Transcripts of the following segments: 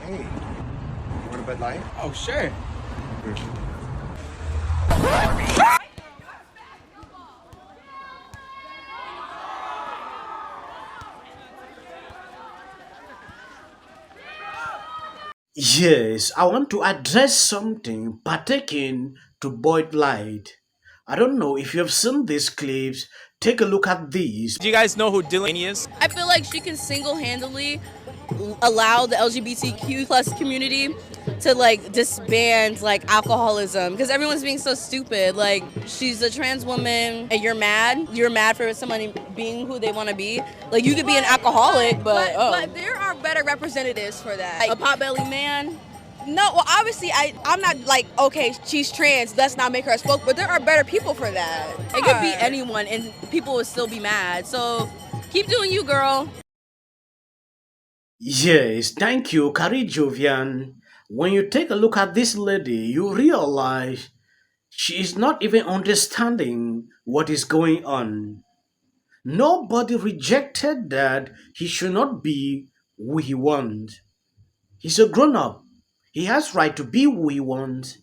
Hey, you want a Bud Light? Oh, sure. Yes, I want to address something pertaining to Boyd Light. I don't know if you have seen these clips. Take a look at these. Do you guys know who Dylan Mulvaney is? I feel like she can single-handedly allow the LGBTQ plus community to like disband like alcoholism because everyone's being so stupid. Like, she's a trans woman and you're mad for somebody being who they want to be. Like, you could be an alcoholic, but there are better representatives for that. Like, a potbelly man. No, well, obviously, I'm not like, okay, she's trans, let's not make her a spoke, but there are better people for that. It could be anyone, and people would still be mad. So, keep doing you, girl. Yes, thank you, Kari Jovian. When you take a look at this lady, you realize she is not even understanding what is going on. Nobody rejected that he should not be who he wants. He's a grown up. He has right to be who he wants.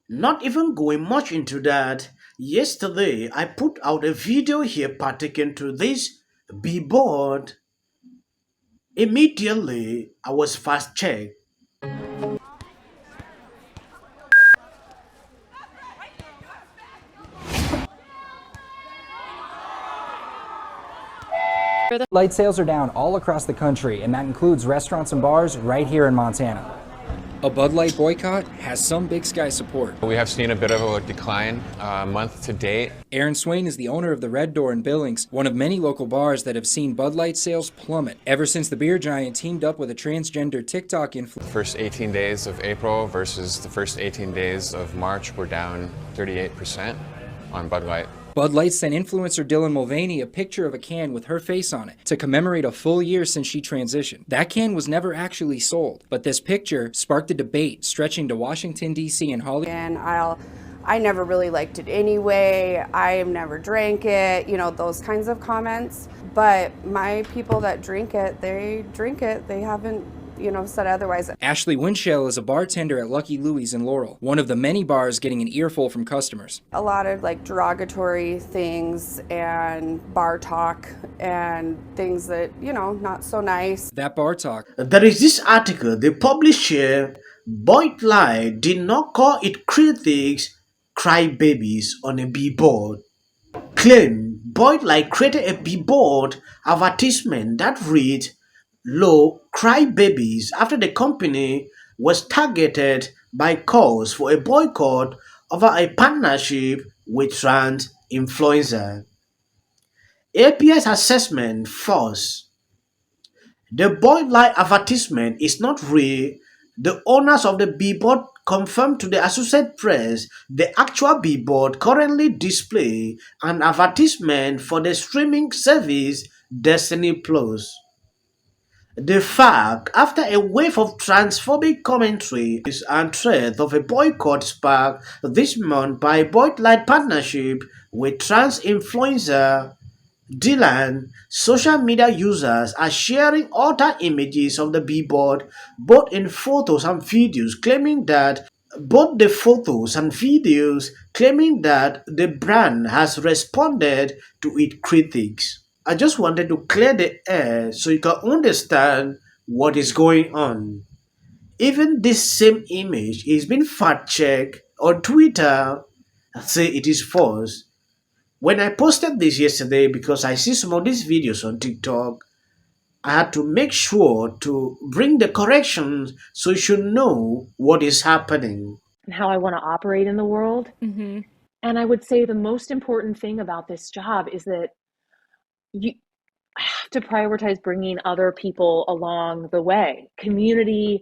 Not even going much into that, yesterday I put out a video here pertaining to this billboard. Immediately I was fast checked. Light sales are down all across the country, and that includes restaurants and bars right here in Montana. A Bud Light boycott has some Big Sky support. We have seen a bit of a decline month to date. Aaron Swain is the owner of the Red Door in Billings, one of many local bars that have seen Bud Light sales plummet ever since the beer giant teamed up with a transgender TikTok influencer. The first 18 days of April versus the first 18 days of March were down 38% on Bud Light. Bud Light sent influencer Dylan Mulvaney a picture of a can with her face on it to commemorate a full year since she transitioned. That can was never actually sold, but this picture sparked a debate stretching to Washington, D.C. and Hollywood. And I never really liked it anyway. I never drank it, you know, those kinds of comments. But my people that drink it, they drink it. They haven't, you know, said otherwise. Ashley Winchell is a bartender at Lucky Louie's in Laurel, one of the many bars getting an earful from customers. A lot of like derogatory things and bar talk and things that, you know, not so nice. That bar talk. There is this article they published here. Boyd Light did not call it critics crybabies on a billboard. Claim Boyd Light created a billboard advertisement that read "Low crybabies" after the company was targeted by calls for a boycott over a partnership with trans influencer. APS assessment false. The Boyd Light advertisement is not real. The owners of the billboard confirmed to the Associated Press the actual billboard currently display an advertisement for the streaming service Destiny Plus. The fact, after a wave of transphobic commentary and threat of a boycott sparked this month by Boyd Light partnership with trans influencer Dylan, social media users are sharing altered images of the billboard, both in photos and videos, claiming that the brand has responded to its critics. I just wanted to clear the air so you can understand what is going on. Even this same image is being fact-checked on Twitter, say it is false. When I posted this yesterday, because I see some of these videos on TikTok, I had to make sure to bring the corrections so you should know what is happening. And how I want to operate in the world. Mm-hmm. And I would say the most important thing about this job is that you have to prioritize bringing other people along the way. Community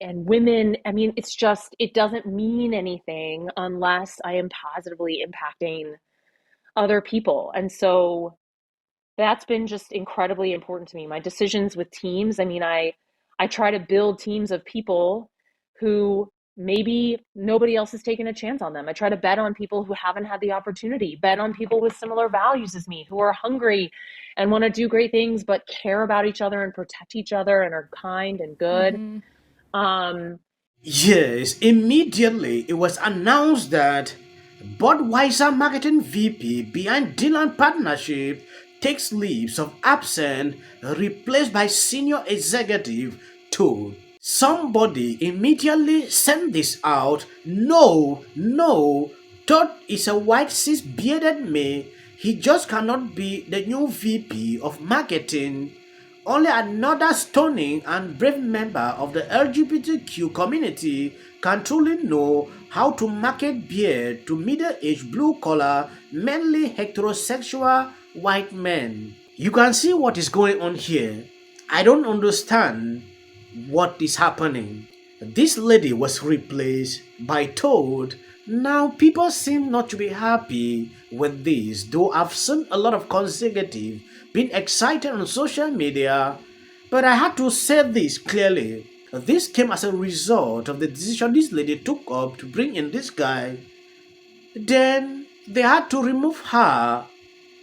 and women. I mean, it doesn't mean anything unless I am positively impacting other people. And so that's been just incredibly important to me. My decisions with teams, I mean, I try to build teams of people who maybe nobody else is taking a chance on them. I try to bet on people who haven't had the opportunity, bet on people with similar values as me, who are hungry and want to do great things, but care about each other and protect each other and are kind and good. Yes, immediately it was announced that Budweiser marketing VP behind Dylan partnership takes leaves of absence, replaced by senior executive Todd. Somebody immediately sent this out. No, Todd is a white cis bearded male. He just cannot be the new VP of marketing. Only another stunning and brave member of the LGBTQ community can truly know how to market beer to middle-aged blue-collar, mainly heterosexual white men. You can see what is going on here. I don't understand what is happening. This lady was replaced by Todd. Now people seem not to be happy with this, though I've seen a lot of conservative being excited on social media. But I had to say this clearly. This came as a result of the decision this lady took up to bring in this guy. Then they had to remove her,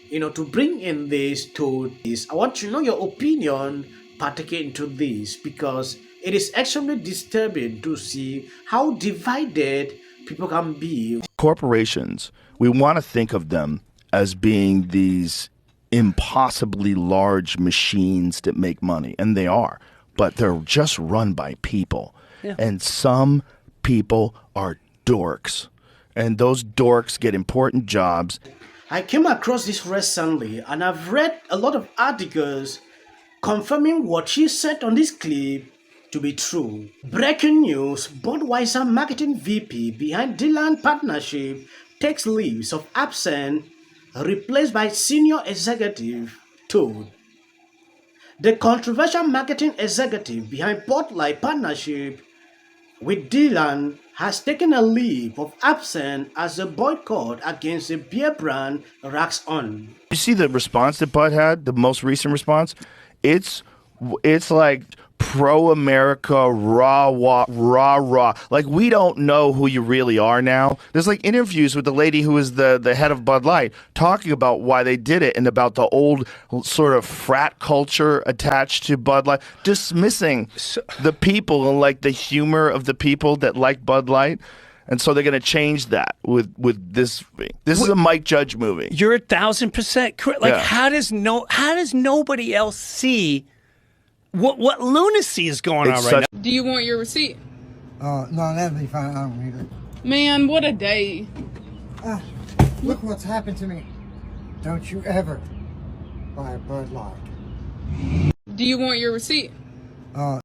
to bring in this to this. I want to know your opinion pertaining to this, because it is extremely disturbing to see how divided people can be. Corporations, we want to think of them as being these impossibly large machines that make money, and they are, but they're just run by people. Yeah. And some people are dorks, and those dorks get important jobs. I came across this recently, and I've read a lot of articles confirming what she said on this clip to be true. Breaking news: Budweiser marketing VP behind Dylan partnership takes leaves of absence, replaced by senior executive Todd. The controversial marketing executive behind Bud Light partnership with Dylan has taken a leave of absence as a boycott against the beer brand racks on. You see the response that Bud had, the most recent response? It's like pro-America, rah. Like, we don't know who you really are now. There's like interviews with the lady who is the head of Bud Light talking about why they did it and about the old sort of frat culture attached to Bud Light, dismissing the people and like the humor of the people that like Bud Light. And so they're going to change that with this. This is a Mike Judge movie. You're 1,000% correct. Like, yeah. How does nobody else see what lunacy is going on right now? Do you want your receipt? No, that'd be fine. I don't need it. Man, what a day. Look what's happened to me. Don't you ever buy a Bud Light. Do you want your receipt?